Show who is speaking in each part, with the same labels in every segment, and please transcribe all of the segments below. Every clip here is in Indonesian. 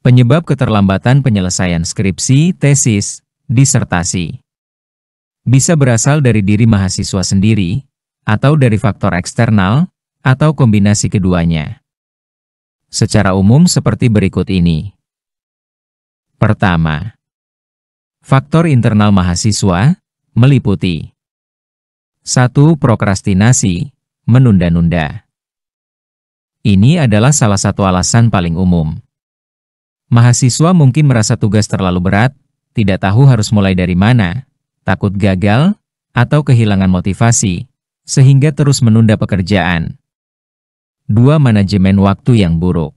Speaker 1: Penyebab keterlambatan penyelesaian skripsi, tesis, disertasi bisa berasal dari diri mahasiswa sendiri, atau dari faktor eksternal, atau kombinasi keduanya. Secara umum seperti berikut ini. Pertama, faktor internal mahasiswa meliputi 1. Prokrastinasi, menunda-nunda. Ini adalah salah satu alasan paling umum. Mahasiswa mungkin merasa tugas terlalu berat, tidak tahu harus mulai dari mana, takut gagal, atau kehilangan motivasi, sehingga terus menunda pekerjaan. 2. Manajemen waktu yang buruk,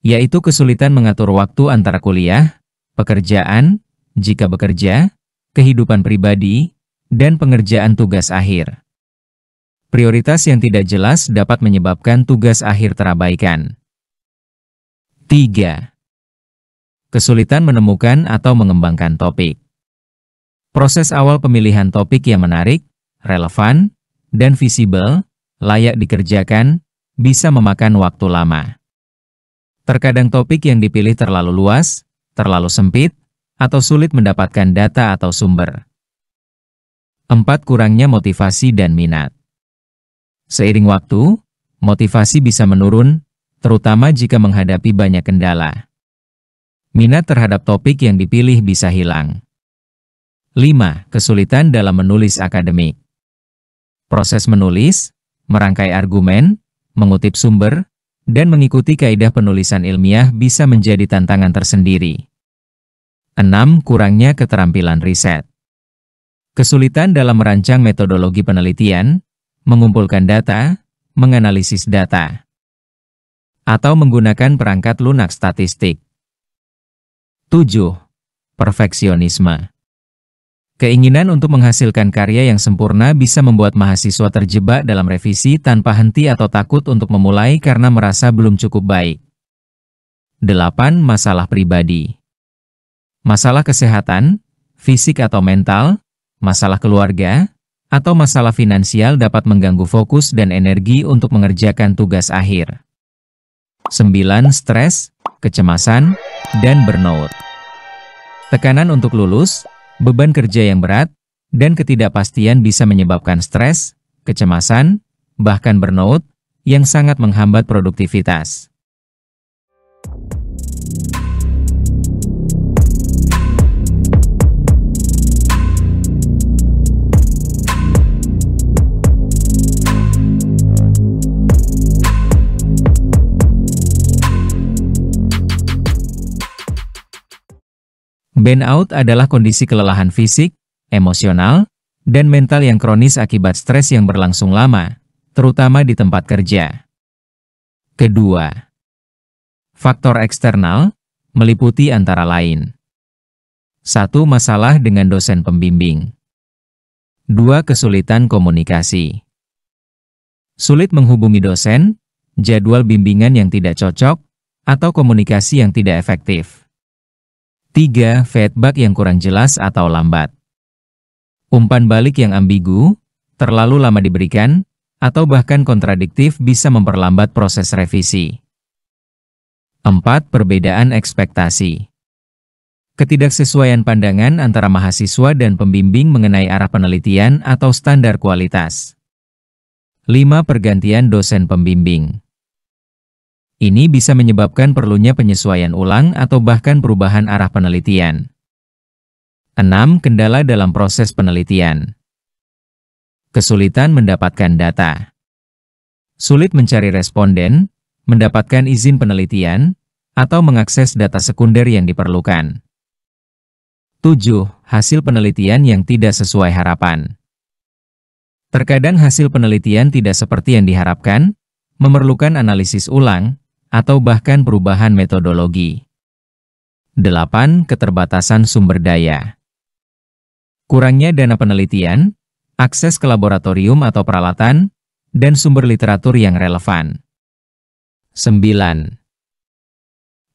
Speaker 1: yaitu kesulitan mengatur waktu antara kuliah, pekerjaan, jika bekerja, kehidupan pribadi, dan pengerjaan tugas akhir. Prioritas yang tidak jelas dapat menyebabkan tugas akhir terabaikan. 3. Kesulitan menemukan atau mengembangkan topik. Proses awal pemilihan topik yang menarik, relevan, dan visible, layak dikerjakan, bisa memakan waktu lama. Terkadang topik yang dipilih terlalu luas, terlalu sempit, atau sulit mendapatkan data atau sumber. 4. Kurangnya motivasi dan minat. Seiring waktu, motivasi bisa menurun, terutama jika menghadapi banyak kendala. Minat terhadap topik yang dipilih bisa hilang. 5. Kesulitan dalam menulis akademik. Proses menulis, merangkai argumen, mengutip sumber, dan mengikuti kaidah penulisan ilmiah bisa menjadi tantangan tersendiri. 6. Kurangnya keterampilan riset. Kesulitan dalam merancang metodologi penelitian, mengumpulkan data, menganalisis data, atau menggunakan perangkat lunak statistik. 7. Perfeksionisme. Keinginan untuk menghasilkan karya yang sempurna bisa membuat mahasiswa terjebak dalam revisi tanpa henti atau takut untuk memulai karena merasa belum cukup baik. 8. Masalah pribadi. Masalah kesehatan, fisik atau mental, masalah keluarga, atau masalah finansial dapat mengganggu fokus dan energi untuk mengerjakan tugas akhir. 9. Stres, kecemasan, dan burnout. Tekanan untuk lulus, beban kerja yang berat, dan ketidakpastian bisa menyebabkan stres, kecemasan, bahkan burnout, yang sangat menghambat produktivitas. Burnout adalah kondisi kelelahan fisik, emosional, dan mental yang kronis akibat stres yang berlangsung lama, terutama di tempat kerja. Kedua, faktor eksternal meliputi antara lain 1. Masalah dengan dosen pembimbing. 2. Kesulitan komunikasi. Sulit menghubungi dosen, jadwal bimbingan yang tidak cocok, atau komunikasi yang tidak efektif. 3. Feedback yang kurang jelas atau lambat. Umpan balik yang ambigu, terlalu lama diberikan, atau bahkan kontradiktif bisa memperlambat proses revisi. 4. Perbedaan ekspektasi. Ketidaksesuaian pandangan antara mahasiswa dan pembimbing mengenai arah penelitian atau standar kualitas. 5. Pergantian dosen pembimbing. Ini bisa menyebabkan perlunya penyesuaian ulang atau bahkan perubahan arah penelitian. 6. Kendala dalam proses penelitian. Kesulitan mendapatkan data. Sulit mencari responden, mendapatkan izin penelitian, atau mengakses data sekunder yang diperlukan. 7. Hasil penelitian yang tidak sesuai harapan. Terkadang hasil penelitian tidak seperti yang diharapkan, memerlukan analisis ulang, atau bahkan perubahan metodologi. 8. Keterbatasan sumber daya. Kurangnya dana penelitian, akses ke laboratorium atau peralatan, dan sumber literatur yang relevan. 9.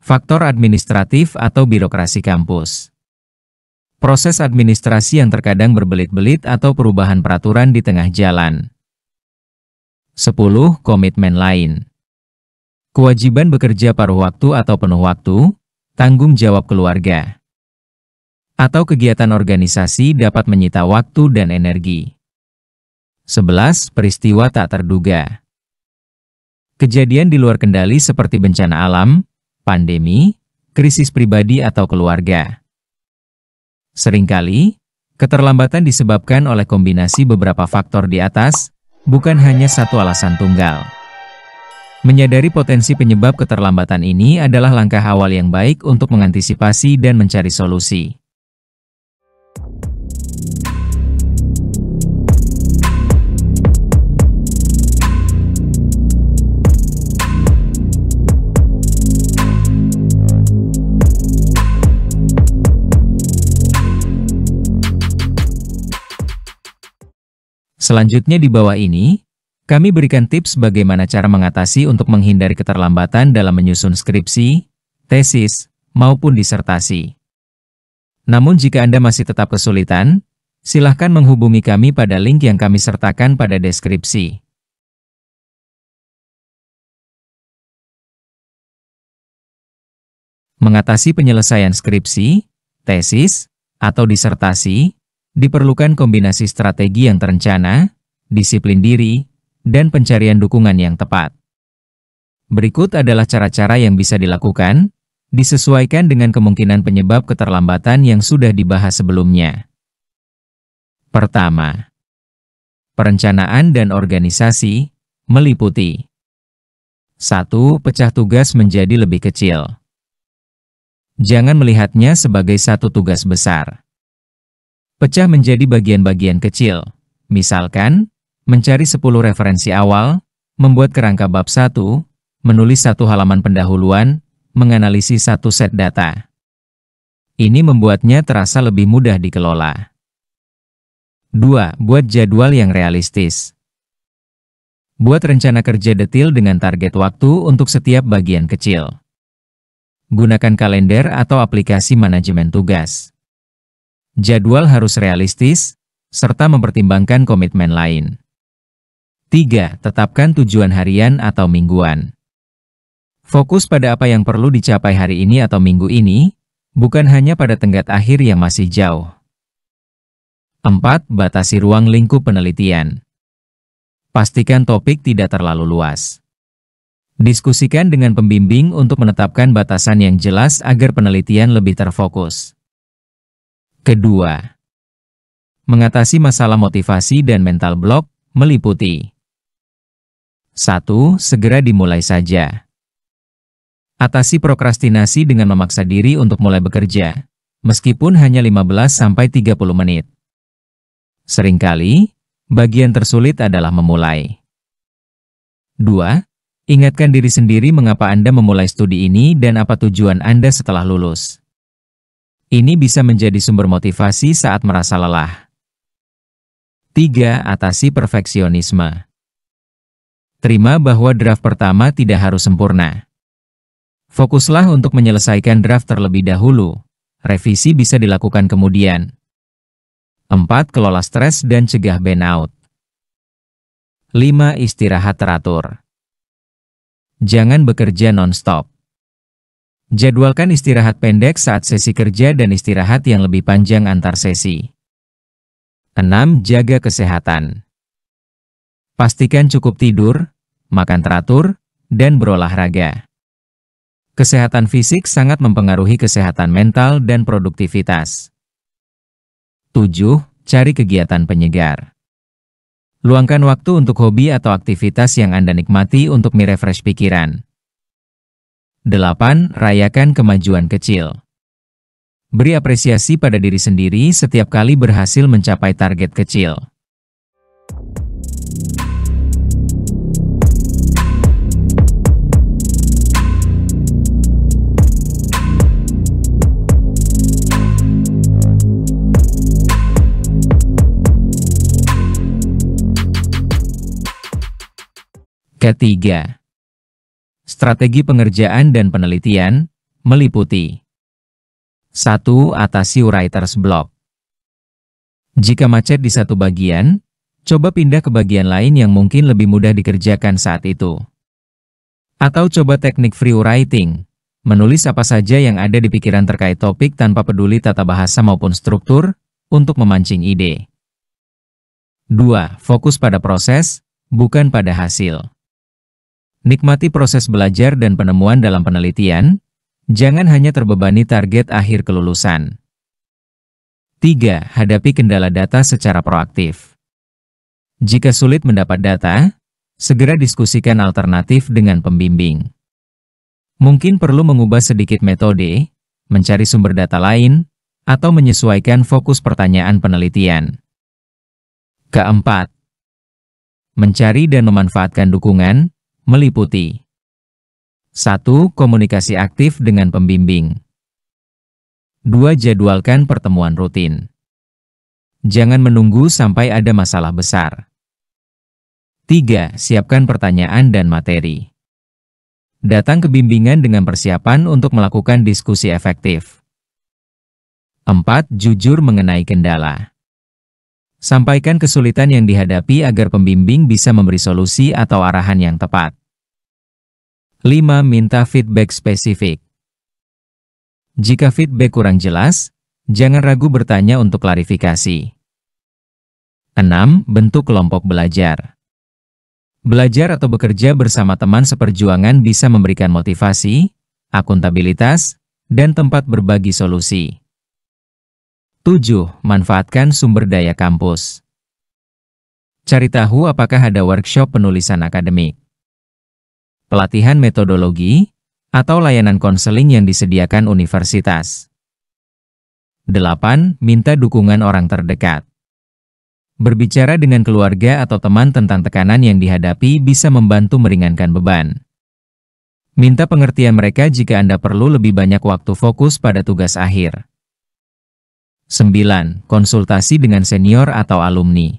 Speaker 1: Faktor administratif atau birokrasi kampus. Proses administrasi yang terkadang berbelit-belit atau perubahan peraturan di tengah jalan. 10. Komitmen lain. Kewajiban bekerja paruh waktu atau penuh waktu, tanggung jawab keluarga, atau kegiatan organisasi dapat menyita waktu dan energi. 11. Peristiwa tak terduga. Kejadian di luar kendali seperti bencana alam, pandemi, krisis pribadi atau keluarga. Seringkali, keterlambatan disebabkan oleh kombinasi beberapa faktor di atas, bukan hanya satu alasan tunggal. Menyadari potensi penyebab keterlambatan ini adalah langkah awal yang baik untuk mengantisipasi dan mencari solusi. Selanjutnya di bawah ini, kami berikan tips bagaimana cara mengatasi untuk menghindari keterlambatan dalam menyusun skripsi, tesis, maupun disertasi. Namun jika Anda masih tetap kesulitan, silahkan menghubungi kami pada link yang kami sertakan pada deskripsi. Mengatasi penyelesaian skripsi, tesis, atau disertasi, diperlukan kombinasi strategi yang terencana, disiplin diri, dan pencarian dukungan yang tepat. Berikut adalah cara-cara yang bisa dilakukan, disesuaikan dengan kemungkinan penyebab keterlambatan yang sudah dibahas sebelumnya. Pertama, perencanaan dan organisasi, meliputi 1. Pecah tugas menjadi lebih kecil. Jangan melihatnya sebagai satu tugas besar. Pecah menjadi bagian-bagian kecil, misalkan, mencari 10 referensi awal, membuat kerangka bab 1, menulis 1 halaman pendahuluan, menganalisis 1 set data. Ini membuatnya terasa lebih mudah dikelola. 2. Buat jadwal yang realistis. Buat rencana kerja detail dengan target waktu untuk setiap bagian kecil. Gunakan kalender atau aplikasi manajemen tugas. Jadwal harus realistis, serta mempertimbangkan komitmen lain. 3. Tetapkan tujuan harian atau mingguan. Fokus pada apa yang perlu dicapai hari ini atau minggu ini, bukan hanya pada tenggat akhir yang masih jauh. 4. Batasi ruang lingkup penelitian. Pastikan topik tidak terlalu luas. Diskusikan dengan pembimbing untuk menetapkan batasan yang jelas agar penelitian lebih terfokus. Kedua, mengatasi masalah motivasi dan mental block, meliputi 1. Segera dimulai saja. Atasi prokrastinasi dengan memaksa diri untuk mulai bekerja, meskipun hanya 15-30 menit. Seringkali, bagian tersulit adalah memulai. 2. Ingatkan diri sendiri mengapa Anda memulai studi ini dan apa tujuan Anda setelah lulus. Ini bisa menjadi sumber motivasi saat merasa lelah. 3. Atasi perfeksionisme. Terima bahwa draft pertama tidak harus sempurna. Fokuslah untuk menyelesaikan draft terlebih dahulu. Revisi bisa dilakukan kemudian. 4. Kelola stres dan cegah burnout. 5. Istirahat teratur. Jangan bekerja non-stop. Jadwalkan istirahat pendek saat sesi kerja dan istirahat yang lebih panjang antar sesi. 6. Jaga kesehatan. Pastikan cukup tidur, makan teratur, dan berolahraga. Kesehatan fisik sangat mempengaruhi kesehatan mental dan produktivitas. 7. Cari kegiatan penyegar. Luangkan waktu untuk hobi atau aktivitas yang Anda nikmati untuk merefresh pikiran. 8. Rayakan kemajuan kecil. Beri apresiasi pada diri sendiri setiap kali berhasil mencapai target kecil. Ketiga, strategi pengerjaan dan penelitian, meliputi 1. Atasi writer's block. Jika macet di satu bagian, coba pindah ke bagian lain yang mungkin lebih mudah dikerjakan saat itu. Atau coba teknik free writing, menulis apa saja yang ada di pikiran terkait topik tanpa peduli tata bahasa maupun struktur, untuk memancing ide. 2. Fokus pada proses, bukan pada hasil. Nikmati proses belajar dan penemuan dalam penelitian, jangan hanya terbebani target akhir kelulusan. 3. Hadapi kendala data secara proaktif. Jika sulit mendapat data, segera diskusikan alternatif dengan pembimbing. Mungkin perlu mengubah sedikit metode, mencari sumber data lain, atau menyesuaikan fokus pertanyaan penelitian. Keempat, mencari dan memanfaatkan dukungan, meliputi 1. Komunikasi aktif dengan pembimbing. 2. Jadwalkan pertemuan rutin. Jangan menunggu sampai ada masalah besar. 3. Siapkan pertanyaan dan materi. Datang ke bimbingan dengan persiapan untuk melakukan diskusi efektif. 4. Jujur mengenai kendala. Sampaikan kesulitan yang dihadapi agar pembimbing bisa memberi solusi atau arahan yang tepat. 5. Minta feedback spesifik. Jika feedback kurang jelas, jangan ragu bertanya untuk klarifikasi. 6. Bentuk kelompok belajar. Belajar atau bekerja bersama teman seperjuangan bisa memberikan motivasi, akuntabilitas, dan tempat berbagi solusi. 7. Manfaatkan sumber daya kampus. Cari tahu apakah ada workshop penulisan akademik, pelatihan metodologi, atau layanan konseling yang disediakan universitas. 8. Minta dukungan orang terdekat. Berbicara dengan keluarga atau teman tentang tekanan yang dihadapi bisa membantu meringankan beban. Minta pengertian mereka jika Anda perlu lebih banyak waktu fokus pada tugas akhir. 9. Konsultasi dengan senior atau alumni.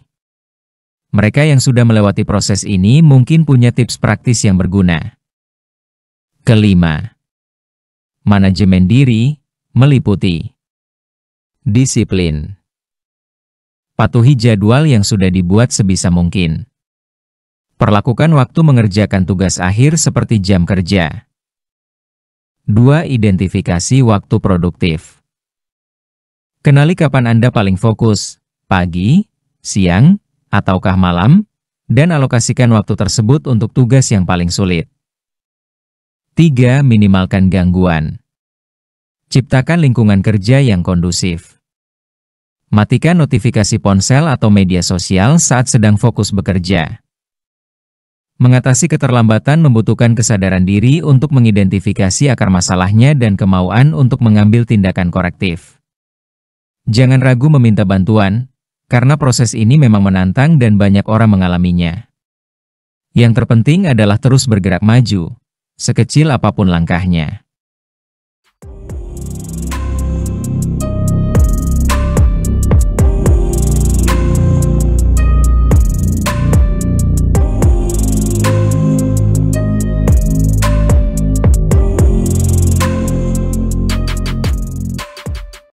Speaker 1: Mereka yang sudah melewati proses ini mungkin punya tips praktis yang berguna. Kelima, manajemen diri, meliputi disiplin. Patuhi jadwal yang sudah dibuat sebisa mungkin. Perlakukan waktu mengerjakan tugas akhir seperti jam kerja. 2. Identifikasi waktu produktif. Kenali kapan Anda paling fokus, pagi, siang, ataukah malam, dan alokasikan waktu tersebut untuk tugas yang paling sulit. 3. Minimalkan gangguan. Ciptakan lingkungan kerja yang kondusif. Matikan notifikasi ponsel atau media sosial saat sedang fokus bekerja. Mengatasi keterlambatan membutuhkan kesadaran diri untuk mengidentifikasi akar masalahnya dan kemauan untuk mengambil tindakan korektif. Jangan ragu meminta bantuan, karena proses ini memang menantang dan banyak orang mengalaminya. Yang terpenting adalah terus bergerak maju, sekecil apapun langkahnya.